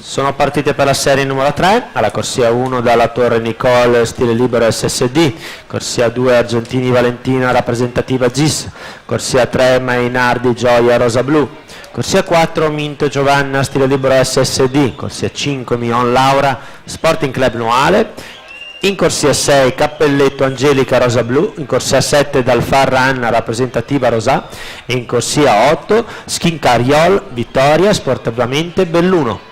Sono partite per la serie numero 3, alla corsia 1 dalla Torre Nicole stile libero SSD, corsia 2 Argentini Valentina rappresentativa GIS, corsia 3 Mainardi Gioia Rosa Blu, corsia 4 Minto Giovanna stile libero SSD, corsia 5 Mion Laura Sporting Club Noale, in corsia 6 Cappelletto Angelica Rosa Blu, in corsia 7 Dalfarra Anna rappresentativa Rosà e in corsia 8 Schincariol Vittoria sportivamente Belluno.